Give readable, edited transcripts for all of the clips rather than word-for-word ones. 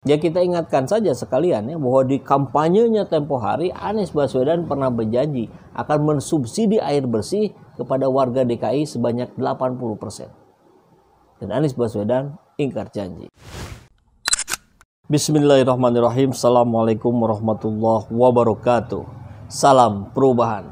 Ya kita ingatkan saja sekalian ya bahwa di kampanyenya tempo hari Anies Baswedan pernah berjanji akan mensubsidi air bersih kepada warga DKI sebanyak 80%. Dan Anies Baswedan ingkar janji. Bismillahirrahmanirrahim. Assalamualaikum warahmatullahi wabarakatuh. Salam perubahan.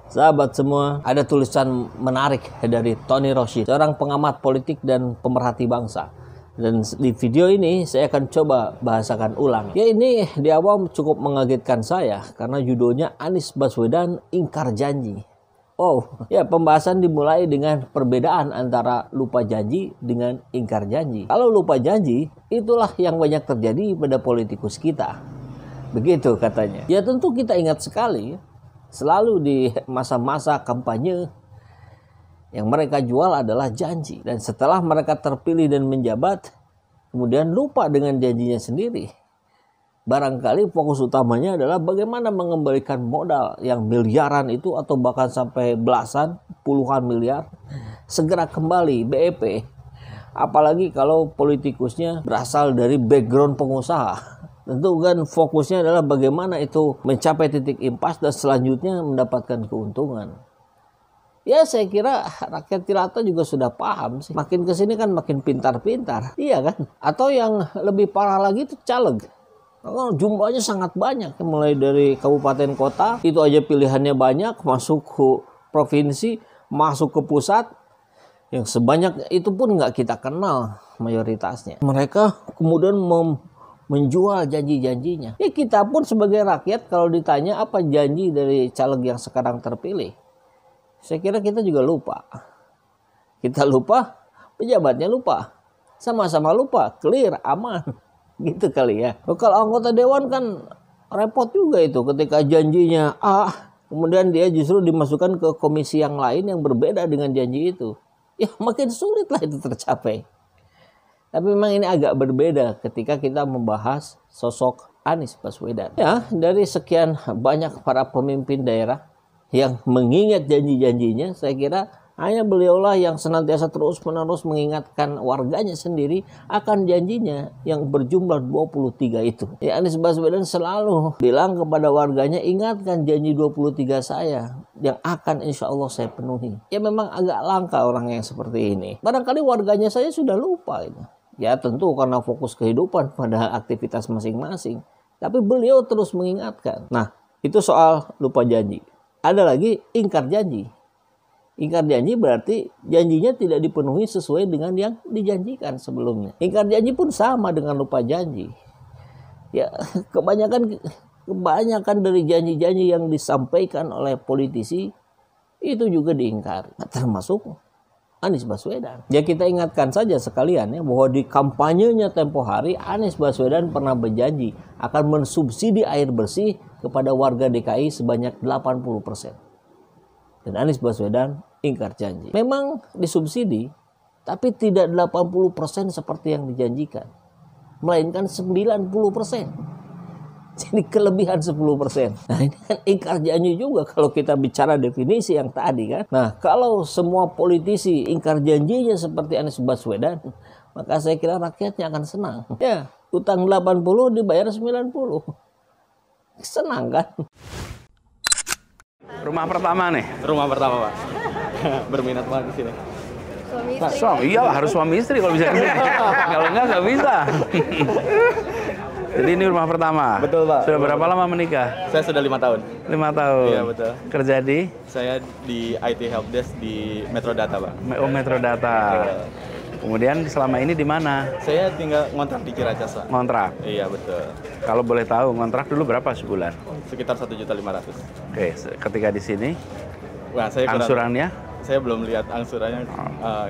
Sahabat semua, ada tulisan menarik dari Tony Rashid, seorang pengamat politik dan pemerhati bangsa. Dan di video ini saya akan coba bahasakan ulang. Ya, ini di awal cukup mengagetkan saya karena judulnya Anies Baswedan ingkar janji. Oh, ya, pembahasan dimulai dengan perbedaan antara lupa janji dengan ingkar janji. Kalau lupa janji, itulah yang banyak terjadi pada politikus kita. Begitu katanya. Ya tentu kita ingat sekali, selalu di masa-masa kampanye yang mereka jual adalah janji. Dan setelah mereka terpilih dan menjabat, kemudian lupa dengan janjinya sendiri. Barangkali fokus utamanya adalah bagaimana mengembalikan modal yang miliaran itu atau bahkan sampai belasan, puluhan miliar segera kembali BEP. Apalagi kalau politikusnya berasal dari background pengusaha. Tentu kan fokusnya adalah bagaimana itu mencapai titik impas dan selanjutnya mendapatkan keuntungan. Ya saya kira rakyat jelata juga sudah paham sih. Makin kesini kan makin pintar-pintar. Iya kan? Atau yang lebih parah lagi itu caleg. Jumlahnya sangat banyak. Mulai dari kabupaten kota, itu aja pilihannya banyak. Masuk ke provinsi, masuk ke pusat. Yang sebanyak itu pun nggak kita kenal mayoritasnya. Mereka kemudian menjual janji-janjinya. Ya kita pun sebagai rakyat kalau ditanya apa janji dari caleg yang sekarang terpilih, saya kira kita juga lupa. Kita lupa, pejabatnya lupa. Sama-sama lupa, clear, aman. Gitu kali ya. Kalau anggota dewan kan repot juga itu ketika janjinya A, kemudian dia justru dimasukkan ke komisi yang lain yang berbeda dengan janji itu. Ya makin sulit lah itu tercapai. Tapi memang ini agak berbeda ketika kita membahas sosok Anies Baswedan. Ya, dari sekian banyak para pemimpin daerah yang mengingat janji-janjinya, saya kira hanya beliaulah yang senantiasa terus-menerus mengingatkan warganya sendiri akan janjinya yang berjumlah 23 itu. Ya, Anies Baswedan selalu bilang kepada warganya, ingatkan janji 23 saya yang akan insya Allah saya penuhi. Ya memang agak langka orang yang seperti ini. Barangkali warganya saya sudah lupa itu. Ya tentu karena fokus kehidupan pada aktivitas masing-masing. Tapi beliau terus mengingatkan. Nah, itu soal lupa janji. Ada lagi ingkar janji. Ingkar janji berarti janjinya tidak dipenuhi sesuai dengan yang dijanjikan sebelumnya. Ingkar janji pun sama dengan lupa janji. Ya, kebanyakan dari janji-janji yang disampaikan oleh politisi itu juga diingkari, termasuk Anies Baswedan. Ya kita ingatkan saja sekalian ya bahwa di kampanyenya tempo hari Anies Baswedan pernah berjanji akan mensubsidi air bersih kepada warga DKI sebanyak 80%. Dan Anies Baswedan ingkar janji. Memang disubsidi, tapi tidak 80% seperti yang dijanjikan. Melainkan 90%. Jadi kelebihan 10%. Nah ini kan ingkar janji juga kalau kita bicara definisi yang tadi kan. Nah kalau semua politisi ingkar janjinya seperti Anies Baswedan, maka saya kira rakyatnya akan senang. Ya, utang 80 dibayar 90. Senang kan? Rumah pertama nih. Rumah pertama, Pak. Berminat banget di sini. Suami istri. Iya harus suami istri kalau bisa kesini. Kalau nggak bisa. Jadi ini rumah pertama. Betul, Pak. Sudah berapa lama menikah? Saya sudah 5 tahun. 5 tahun. Iya, betul. Kerja di? Saya di IT Helpdesk di Metro Data, Pak. Metro Data. Kemudian selama ini di mana? Saya tinggal ngontrak di Ciracas, Pak. Ngontrak. Iya, betul. Kalau boleh tahu ngontrak dulu berapa sebulan? Sekitar 1.500.000. Oke, ketika di sini Wah, saya angsurannya? Saya belum lihat angsurannya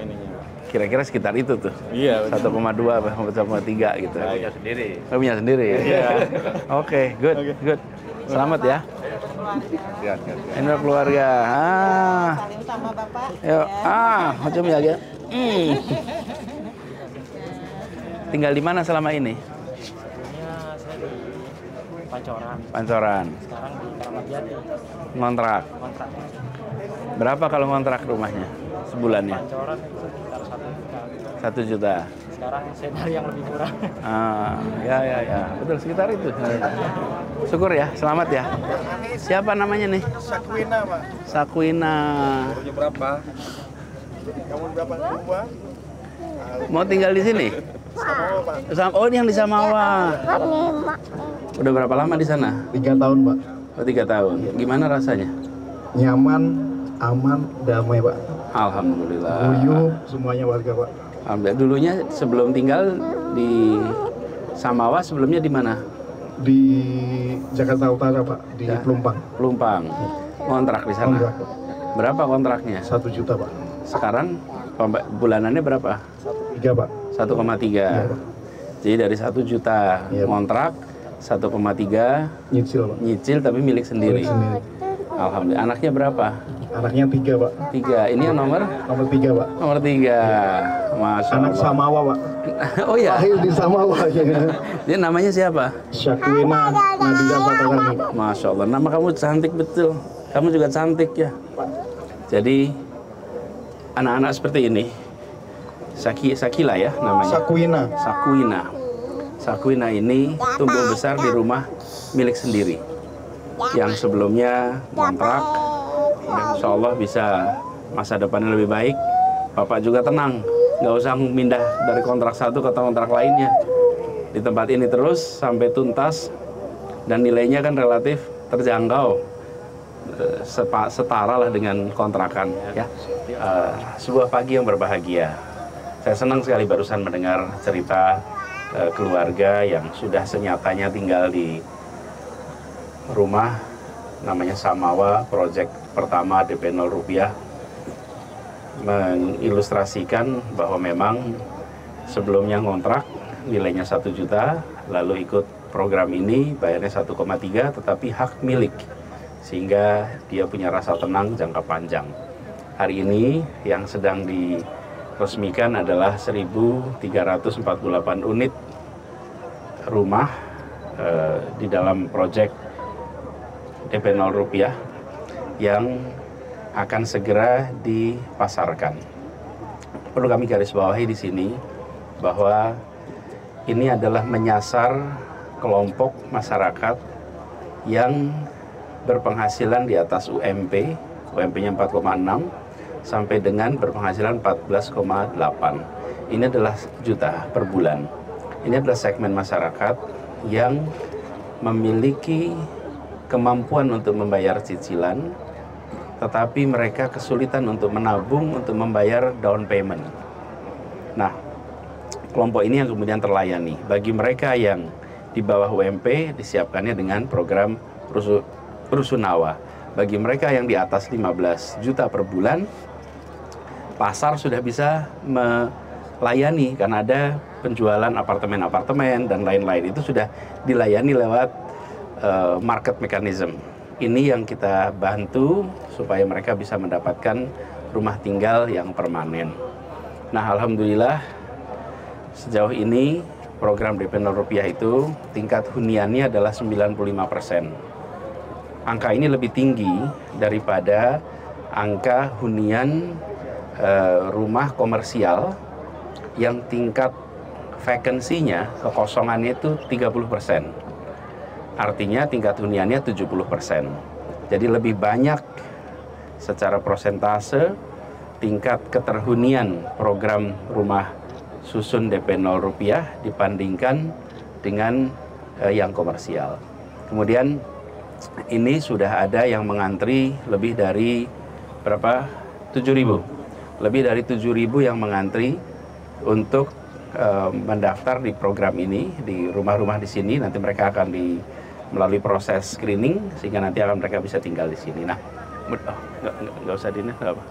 ininya, Pak. Kira-kira sekitar itu tuh. Iya, 1,2 apa 1,3 gitu. Punya sendiri. Oh, punya sendiri ya. Iya. Oke, good. Selamat ya. Ini keluarga. Salim sama Bapak. Yuk. Macam ya, ya. Tinggal di mana selama ini? Saya di Pancoran. Sekarang di Keramat Jati. Ngontrak. Berapa kalau ngontrak rumahnya sebulannya? Pancoran itu sekitar 1 juta. 1 juta. sekarang saya cari yang lebih murah. Ya, betul sekitar itu. Syukur ya, selamat ya. Siapa namanya nih? Sakwina, Pak. Sakwina. Umurnya berapa? Kamu berapa? Dua? Mau tinggal di sini? Oh, ini yang di Samawa. Udah berapa lama di sana? 3 tahun, Pak. Oh, 3 tahun. Gimana rasanya? Nyaman, aman, damai, Pak. Alhamdulillah. Guyup semuanya warga, Pak. Alhamdulillah. Dulunya sebelum tinggal di Samawa, sebelumnya di mana? Di Jakarta Utara, Pak, di Ya. Pelumpang. Pelumpang. Kontrak di sana. Kontrak, Pak. Berapa kontraknya? 1 juta, Pak. Sekarang bulanannya berapa? 3, Pak. 1,3. Iya, Pak. Jadi dari 1 juta Iya, Pak. kontrak, 1,3 Nyicil, Pak. nyicil tapi milik sendiri. Milik sendiri. Alhamdulillah. Anaknya berapa? Anaknya 3, Pak. 3. Ini yang nomor? Nomor 3, Pak. Nomor 3. Masya Anak Allah. Samawa, Pak. Oh ya. Lahir di Samawa. Ya. Dia namanya siapa? Syakwina Nadira Fatarani, Pak. Masya Allah. Nama kamu cantik betul. Kamu juga cantik ya. Jadi anak-anak seperti ini, Sakila ya namanya. Sakwina. Sakwina. Sakwina ini tumbuh besar di rumah milik sendiri. Yang sebelumnya kontrak, insya Allah bisa masa depannya lebih baik. Bapak juga tenang, nggak usah pindah dari kontrak satu ke kontrak lainnya. Di tempat ini terus sampai tuntas dan nilainya kan relatif terjangkau. Setara lah dengan kontrakan ya. Sebuah pagi yang berbahagia. Saya senang sekali barusan mendengar cerita keluarga yang sudah senyatanya tinggal di rumah namanya Samawa, proyek pertama DP 0 rupiah, mengilustrasikan bahwa memang sebelumnya ngontrak nilainya 1 juta, lalu ikut program ini bayarnya 1,3 tetapi hak milik, sehingga dia punya rasa tenang jangka panjang. Hari ini yang sedang diresmikan adalah 1.348 unit rumah di dalam proyek DP 0 rupiah yang akan segera dipasarkan. Perlu kami garis bawahi di sini bahwa ini adalah menyasar kelompok masyarakat yang berpenghasilan di atas UMP, UMP-nya 4,6 sampai dengan berpenghasilan 14,8. Ini adalah juta per bulan. Ini adalah segmen masyarakat yang memiliki kemampuan untuk membayar cicilan, tetapi mereka kesulitan untuk menabung untuk membayar down payment. Nah, kelompok ini yang kemudian terlayani. Bagi mereka yang di bawah UMP disiapkannya dengan program Rusunawa. Bagi mereka yang di atas 15 juta per bulan, pasar sudah bisa melayani karena ada penjualan apartemen-apartemen dan lain-lain. Itu sudah dilayani lewat market mechanism. Ini yang kita bantu supaya mereka bisa mendapatkan rumah tinggal yang permanen. Nah, alhamdulillah sejauh ini program DP 0 rupiah itu tingkat huniannya adalah 95%. Angka ini lebih tinggi daripada angka hunian rumah komersial yang tingkat vacancy-nya, kekosongannya itu 30%. Artinya tingkat huniannya 70%. Jadi lebih banyak secara persentase tingkat keterhunian program rumah susun DP 0 rupiah dibandingkan dengan yang komersial. Kemudian ini sudah ada yang mengantri lebih dari berapa? 7.000. Lebih dari 7.000 yang mengantri untuk mendaftar di program ini di rumah-rumah di sini. Nanti mereka akan melalui proses screening sehingga nanti akan mereka bisa tinggal di sini. Nah, nggak usah di ini, nggak apa.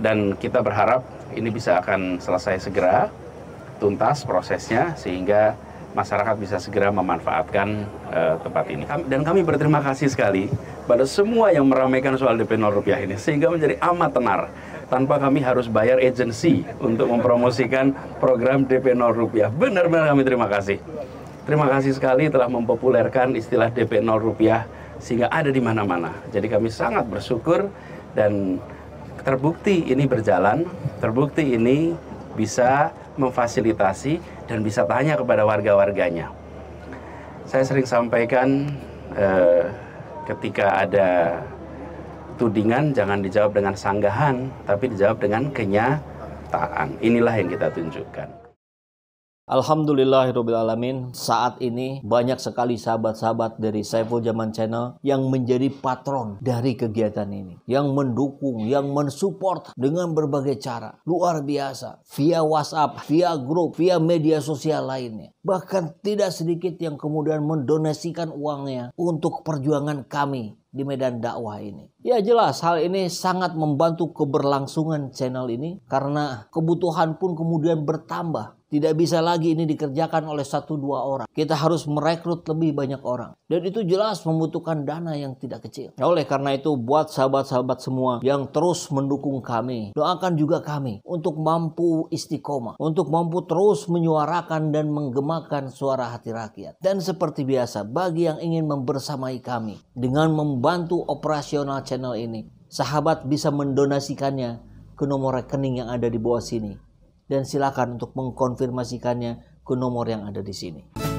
Dan kita berharap ini bisa akan selesai segera, tuntas prosesnya sehingga masyarakat bisa segera memanfaatkan tempat ini. Dan kami berterima kasih sekali pada semua yang meramaikan soal DP 0 rupiah ini sehingga menjadi amat tenar tanpa kami harus bayar agensi untuk mempromosikan program DP 0 rupiah. Benar-benar kami terima kasih. Terima kasih sekali telah mempopulerkan istilah DP 0 rupiah sehingga ada di mana-mana. Jadi kami sangat bersyukur dan terbukti ini berjalan, terbukti ini bisa memfasilitasi dan bisa tanya kepada warga-warganya. Saya sering sampaikan ketika ada tudingan jangan dijawab dengan sanggahan, tapi dijawab dengan kenyataan. Inilah yang kita tunjukkan. Alhamdulillahirrabbilalamin, saat ini banyak sekali sahabat-sahabat dari Saiful Zaman Channel yang menjadi patron dari kegiatan ini, yang mendukung, yang mensupport dengan berbagai cara. Luar biasa, via WhatsApp, via grup, via media sosial lainnya. Bahkan tidak sedikit yang kemudian mendonasikan uangnya untuk perjuangan kami di medan dakwah ini. Ya jelas hal ini sangat membantu keberlangsungan channel ini karena kebutuhan pun kemudian bertambah. Tidak bisa lagi ini dikerjakan oleh 1-2 orang. Kita harus merekrut lebih banyak orang. Dan itu jelas membutuhkan dana yang tidak kecil. Oleh karena itu buat sahabat-sahabat semua yang terus mendukung kami, doakan juga kami untuk mampu istiqomah, untuk mampu terus menyuarakan dan menggemakan suara hati rakyat. Dan seperti biasa, bagi yang ingin membersamai kami dengan membantu operasional channel ini, sahabat bisa mendonasikannya ke nomor rekening yang ada di bawah sini. Dan silakan untuk mengkonfirmasikannya ke nomor yang ada di sini.